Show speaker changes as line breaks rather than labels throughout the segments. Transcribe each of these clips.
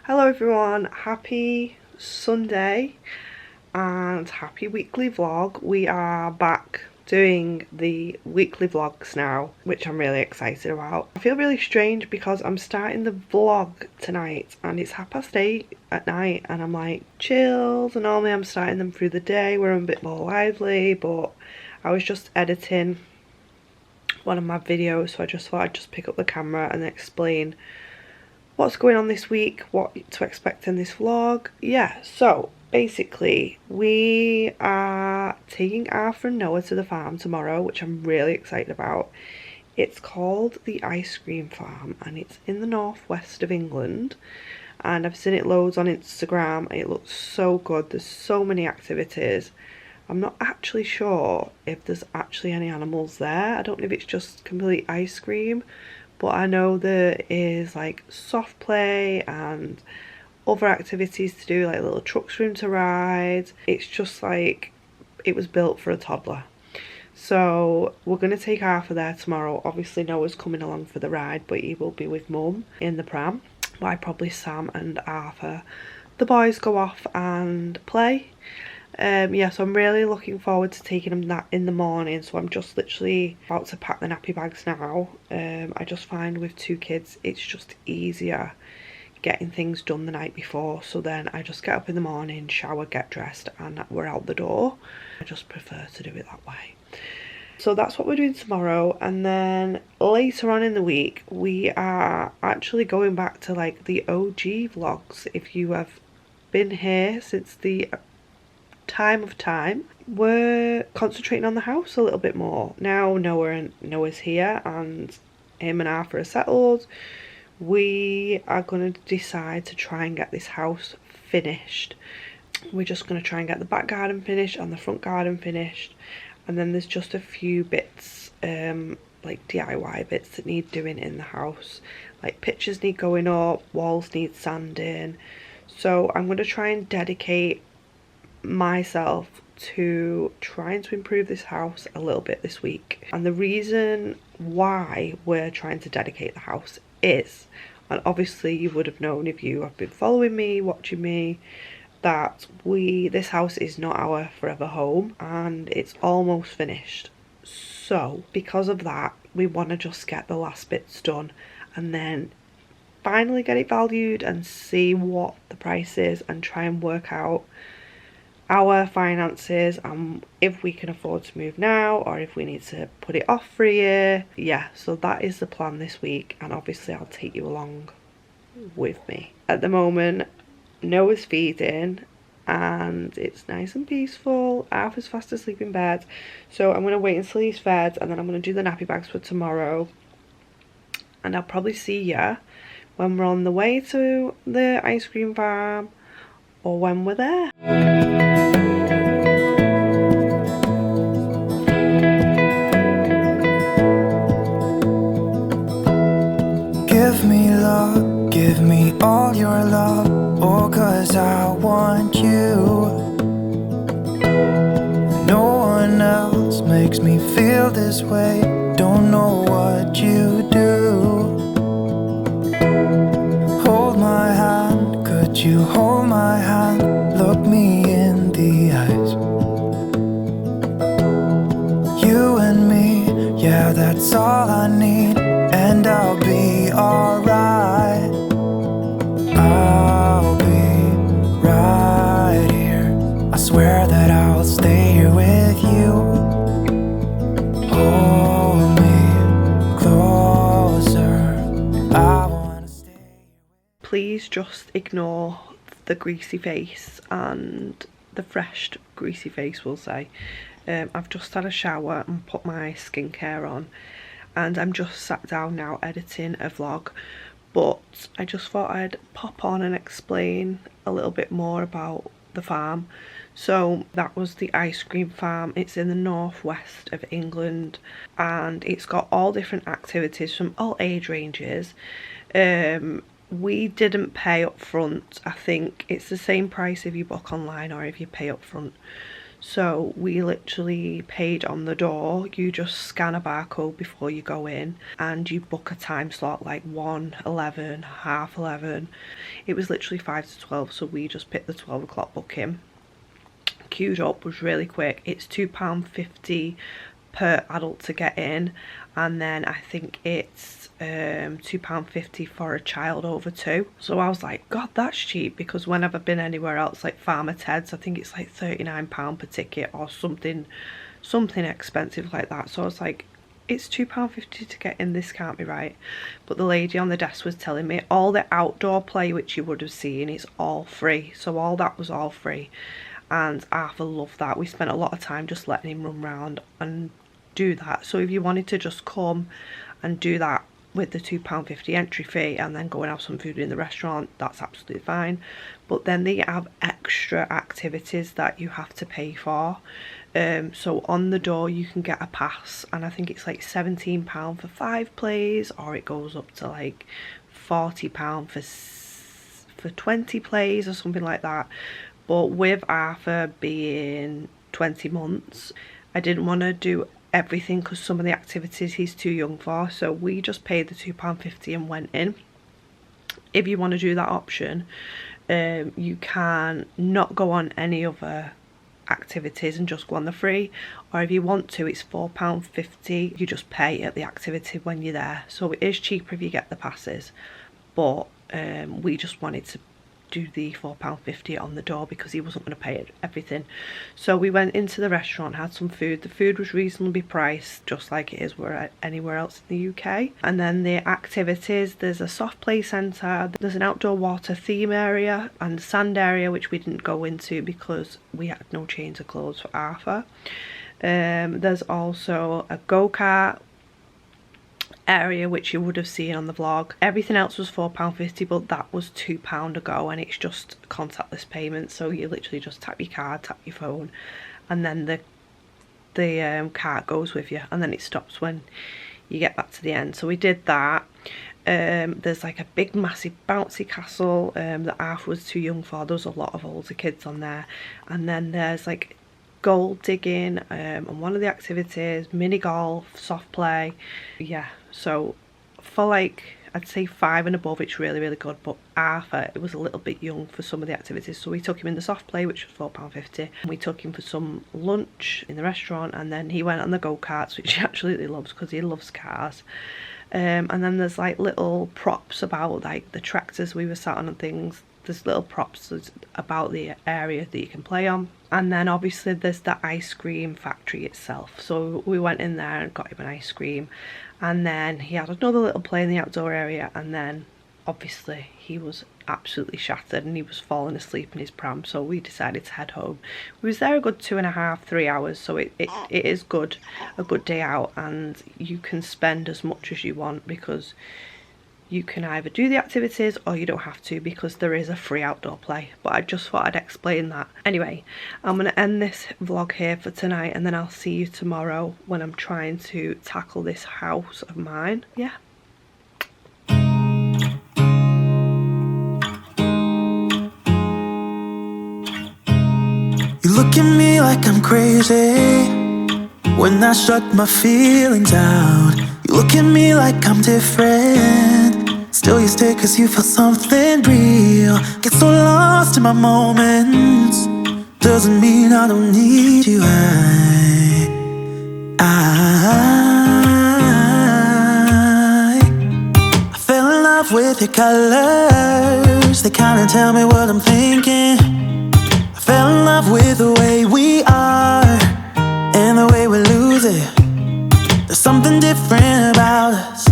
Hello everyone, happy Sunday and happy weekly vlog. We are back doing the weekly vlogs now, which I'm really excited about. I feel really strange because I'm starting the vlog tonight and it's 8:30 at night and I'm like chills, and normally I'm starting them through the day where I'm a bit more lively, but I was just editing one of my videos, so I just thought I'd just pick up the camera and explain what's going on this week, what to expect in this vlog. Yeah, so basically we are taking Arthur and Noah to the farm tomorrow, which I'm really excited about. It's called the Ice Cream Farm and it's in the northwest of England, and I've seen it loads on Instagram. It looks so good. There's so many activities. I'm not actually sure if there's actually any animals there. I don't know if it's just complete ice cream, but I know there is like soft play and other activities to do, like little trucks room to ride. It's just like it was built for a toddler. So we're going to take Arthur there tomorrow. Obviously Noah's coming along for the ride, but he will be with Mum in the pram. Why probably Sam and Arthur. The boys go off and play. Yeah, so I'm really looking forward to taking them that in the morning. So I'm just literally about to pack the nappy bags now. I just find with two kids it's just easier getting things done the night before, so then I just get up in the morning, shower, get dressed, and we're out the door. I just prefer to do it that way. So that's what we're doing tomorrow, and then later on in the week we are actually going back to like the OG vlogs. If you have been here since the time, we're concentrating on the house a little bit more. Now Noah's here and him and Arthur are settled. We are going to decide to try and get this house finished. We're just going to try and get the back garden finished and the front garden finished, and then there's just a few bits like DIY bits that need doing in the house, like pictures need going up, walls need sanding. So I'm going to try and dedicate myself to trying to improve this house a little bit this week. And the reason why we're trying to dedicate the house is, and obviously you would have known if you have been following me, watching me, that this house is not our forever home and it's almost finished. So because of that, we want to just get the last bits done and then finally get it valued and see what the price is and try and work out our finances and if we can afford to move now or if we need to put it off for a year. Yeah, so that is the plan this week, and obviously I'll take you along with me. At the moment Noah's feeding and it's nice and peaceful. Arthur's fast asleep in bed, so I'm going to wait until he's fed and then I'm going to do the nappy bags for tomorrow, and I'll probably see ya when we're on the way to the ice cream farm or when we're there.
Give me love, give me all your love, oh, 'cause I want you. No one else makes me feel this way, don't know what you do. Hold my hand, could you hold my hand, look me in the eyes. You and me, yeah, that's all I need, and I'll be alright. I'll be right here, I swear that I'll stay here with you. Hold me closer, I wanna stay.
Please just ignore the greasy face and the fresh greasy face, we'll say. I've just had a shower and put my skincare on and I'm just sat down now editing a vlog, but I just thought I'd pop on and explain a little bit more about the farm. So that was the ice cream farm. It's in the northwest of England and it's got all different activities from all age ranges. We didn't pay up front. I think it's the same price if you book online or if you pay up front. So we literally paid on the door. You just scan a barcode before you go in and you book a time slot like 1, 11, half 11. It was literally 5 to 12, so we just picked the 12 o'clock booking. Queued up, was really quick. It's £2.50 per adult to get in, and then I think it's £2.50 for a child over 2. So I was like, God, that's cheap, because whenever I've been anywhere else like Farmer Ted's, I think it's like £39 per ticket or something expensive like that. So I was like, it's £2.50 to get in, this can't be right. But the lady on the desk was telling me all the outdoor play which you would have seen is all free, so all that was all free. And Arthur loved that. We spent a lot of time just letting him run around and do that. So if you wanted to just come and do that with the £2.50 entry fee and then go and have some food in the restaurant, that's absolutely fine. But then they have extra activities that you have to pay for. So on the door you can get a pass, and I think it's like £17 for 5 plays, or it goes up to like £40 for 20 plays or something like that. But with Arthur being 20 months, I didn't want to do everything because some of the activities he's too young for, so we just paid the £2.50 and went in. If you want to do that option, you can not go on any other activities and just go on the free, or if you want to, it's £4.50. You just pay at the activity when you're there, so it is cheaper if you get the passes. But we just wanted to do the £4.50 on the door because he wasn't going to pay everything. So we went into the restaurant, had some food. The food was reasonably priced, just like it is anywhere else in the UK. And then the activities, there's a soft play centre, there's an outdoor water theme area and sand area, which we didn't go into because we had no change of clothes for Arthur. There's also a go-kart area which you would have seen on the vlog. Everything else was £4.50, but that was £2 a go, and it's just contactless payment, so you literally just tap your card, tap your phone, and then the cart goes with you, and then it stops when you get back to the end. So we did that. There's like a big massive bouncy castle that Arthur was too young for. There was a lot of older kids on there. And then there's like gold digging on one of the activities, mini golf, soft play. Yeah, so for like, I'd say 5 and above, it's really, really good. But Arthur, it was a little bit young for some of the activities, so we took him in the soft play, which was £4.50. We took him for some lunch in the restaurant, and then he went on the go-karts, which he absolutely loves because he loves cars. And then there's like little props about like the tractors we were sat on and things. There's little props about the area that you can play on. And then obviously there's the ice cream factory itself. So we went in there and got him an ice cream. And then he had another little play in the outdoor area. And then obviously he was absolutely shattered and he was falling asleep in his pram. So we decided to head home. We was there a good 2.5, 3 hours. So it is good, a good day out. And you can spend as much as you want because you can either do the activities or you don't have to, because there is a free outdoor play. But I just thought I'd explain that. Anyway, I'm going to end this vlog here for tonight, and then I'll see you tomorrow when I'm trying to tackle this house of mine. Yeah.
You look at me like I'm crazy when I shut my feelings out. You look at me like I'm different, still you stay cause you feel something real. Get so lost in my moments, doesn't mean I don't need you. I fell in love with your colors, they kinda tell me what I'm thinking. I fell in love with the way we are and the way we lose it. There's something different about us,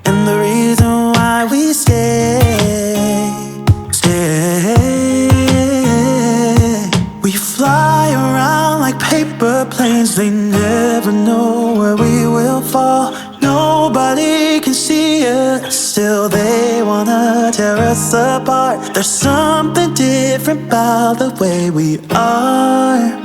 and the reason why we stay. We fly around like paper planes, they never know where we will fall. Nobody can see us, still they wanna tear us apart. There's something different about the way we are.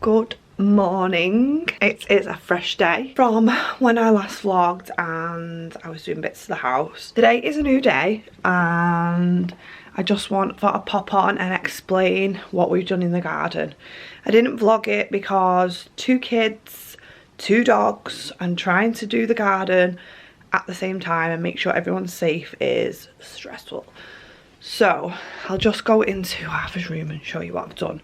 Good morning. It is a fresh day from when I last vlogged and I was doing bits of the house. Today is a new day and I just thought I'd pop on and explain what we've done in the garden. I didn't vlog it because 2 kids, 2 dogs, and trying to do the garden at the same time and make sure everyone's safe is stressful. So I'll just go into Arthur's room and show you what I've done,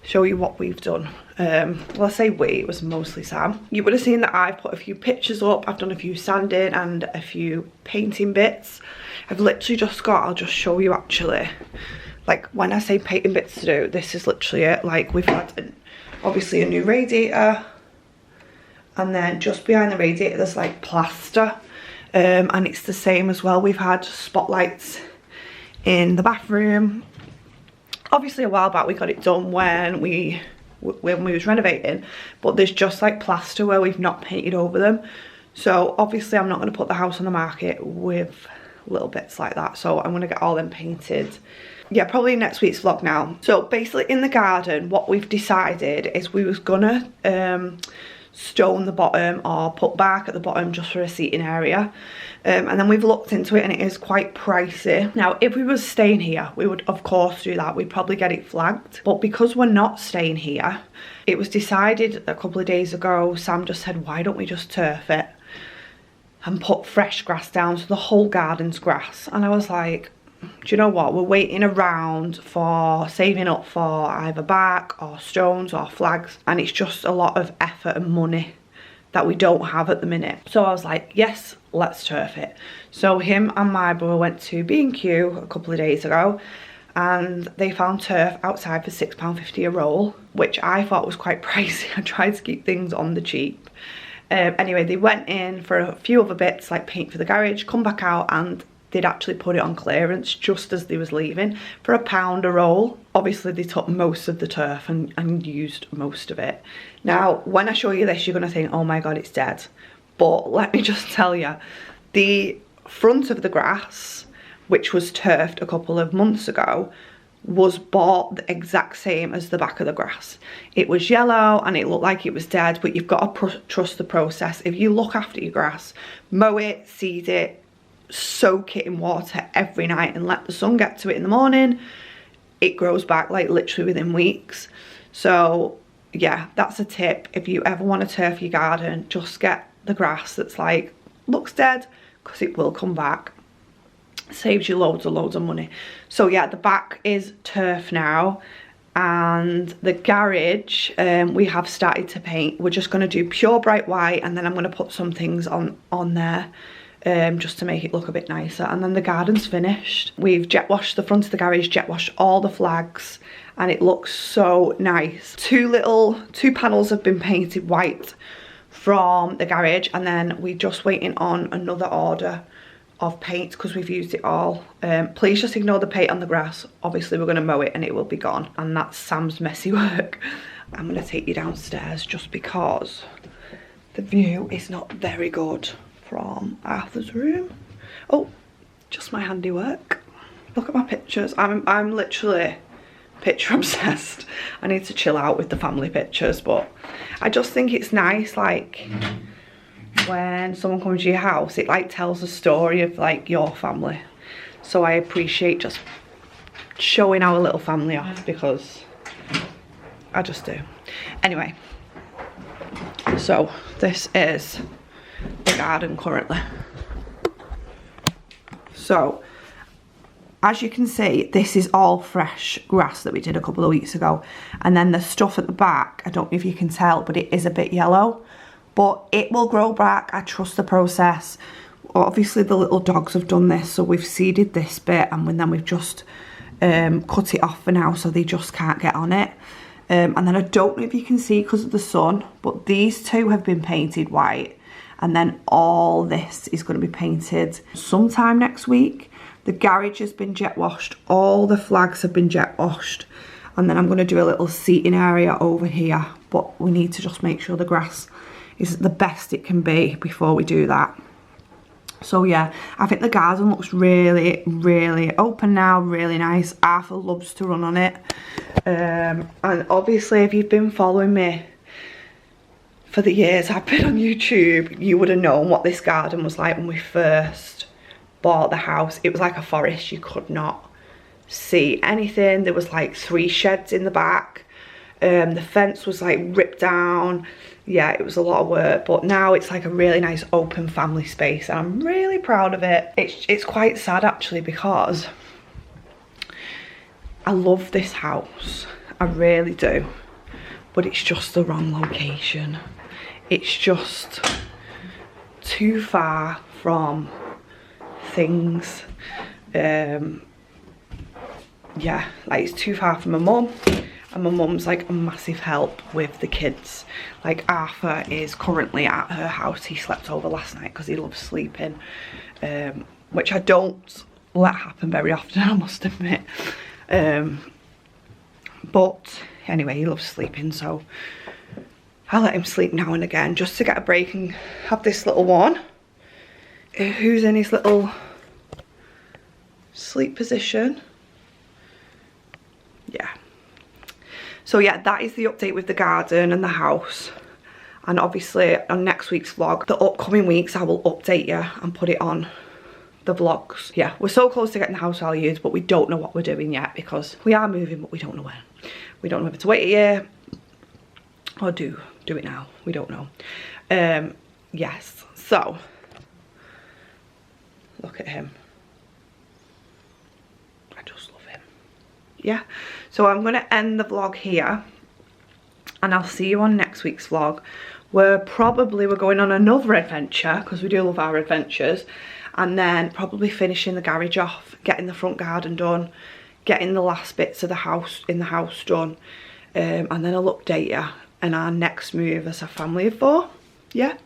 show you what we've done. Well, I say we, it was mostly Sam. You would have seen that I've put a few pictures up. I've done a few sanding and a few painting bits. I've literally just got, I'll just show you actually, like when I say painting bits to do, this is literally it. Like we've had obviously a new radiator, and then just behind the radiator there's like plaster, and it's the same as well. We've had spotlights in the bathroom. Obviously a while back we got it done when we was renovating, but there's just like plaster where we've not painted over them. So obviously I'm not going to put the house on the market with little bits like that, so I'm going to get all them painted, yeah, probably next week's vlog now. So basically in the garden what we've decided is we was gonna stone the bottom or put bark at the bottom just for a seating area, and then we've looked into it and it is quite pricey. Now if we was staying here we would of course do that, we'd probably get it flagged, but because we're not staying here, it was decided a couple of days ago. Sam just said, why don't we just turf it and put fresh grass down so the whole garden's grass? And I was like, do you know what, we're waiting around for saving up for either bark or stones or flags, and it's just a lot of effort and money that we don't have at the minute. So I was like, yes, let's turf it. So him and my brother went to B&Q a couple of days ago and they found turf outside for £6.50 a roll, which I thought was quite pricey. I tried to keep things on the cheap. Anyway, they went in for a few other bits like paint for the garage, come back out and they'd actually put it on clearance just as they was leaving for £1 a roll. Obviously they took most of the turf and used most of it. Now when I show you this you're going to think, oh my god, it's dead. But let me just tell you, the front of the grass, which was turfed a couple of months ago, was bought the exact same as the back of the grass. It was yellow and it looked like it was dead, but you've got to trust the process. If you look after your grass, mow it, seed it, soak it in water every night and let the sun get to it in the morning, it grows back like literally within weeks. So yeah, that's a tip. If you ever want to turf your garden, just get the grass that's like looks dead, because it will come back. Saves you loads of money. So yeah, the back is turf now, and the garage we have started to paint. We're just going to do pure bright white, and then I'm going to put some things on there just to make it look a bit nicer, and then the garden's finished. We've jet washed the front of the garage, jet washed all the flags, and it looks so nice. Two panels have been painted white from the garage, and then we're just waiting on another order of paint because we've used it all. Please just ignore the paint on the grass. Obviously we're going to mow it and it will be gone, and that's Sam's messy work. I'm going to take you downstairs just because the view is not very good from Arthur's room. Oh, just my handiwork. Look at my pictures. I'm literally picture obsessed. I need to chill out with the family pictures, but I just think it's nice, like when someone comes to your house, it like tells a story of like your family. So I appreciate just showing our little family off, because I just do. Anyway, so this is the garden currently. So as you can see, this is all fresh grass that we did a couple of weeks ago, and then the stuff at the back, I don't know if you can tell, but it is a bit yellow, but it will grow back. I trust the process. Obviously the little dogs have done this, so we've seeded this bit and then we've just cut it off for now so they just can't get on it. And then I don't know if you can see because of the sun, but these two have been painted white, and then all this is going to be painted sometime next week. The garage has been jet washed, all the flags have been jet washed, and then I'm going to do a little seating area over here, but we need to just make sure the grass is the best it can be before we do that. So yeah, I think the garden looks really, really open now, really nice. Arthur loves to run on it. And obviously if you've been following me for the years I've been on YouTube, you would have known what this garden was like when we first bought the house. It was like a forest. You could not see anything. There was like 3 sheds in the back. The fence was like ripped down. Yeah, it was a lot of work, but now it's like a really nice open family space and I'm really proud of it. It's quite sad actually, because I love this house, I really do, but it's just the wrong location. It's just too far from things. Yeah, like it's too far from my mum. And my mum's like a massive help with the kids. Like Arthur is currently at her house. He slept over last night because he loves sleeping, which I don't let happen very often, I must admit. But anyway, he loves sleeping, so I let him sleep now and again just to get a break and have this little one who's in his little sleep position. Yeah. So yeah, that is the update with the garden and the house. And obviously on next week's vlog, the upcoming weeks, I will update you and put it on the vlogs. Yeah, we're so close to getting the house valued, but we don't know what we're doing yet because we are moving, but we don't know when. We don't know whether to wait a year or do it now. We don't know. Yes, so look at him. I just love him. Yeah, so I'm going to end the vlog here and I'll see you on next week's vlog, where probably we're going on another adventure because we do love our adventures, and then probably finishing the garage off, getting the front garden done, getting the last bits of the house done, and then I'll update you on our next move as a family of 4. Yeah.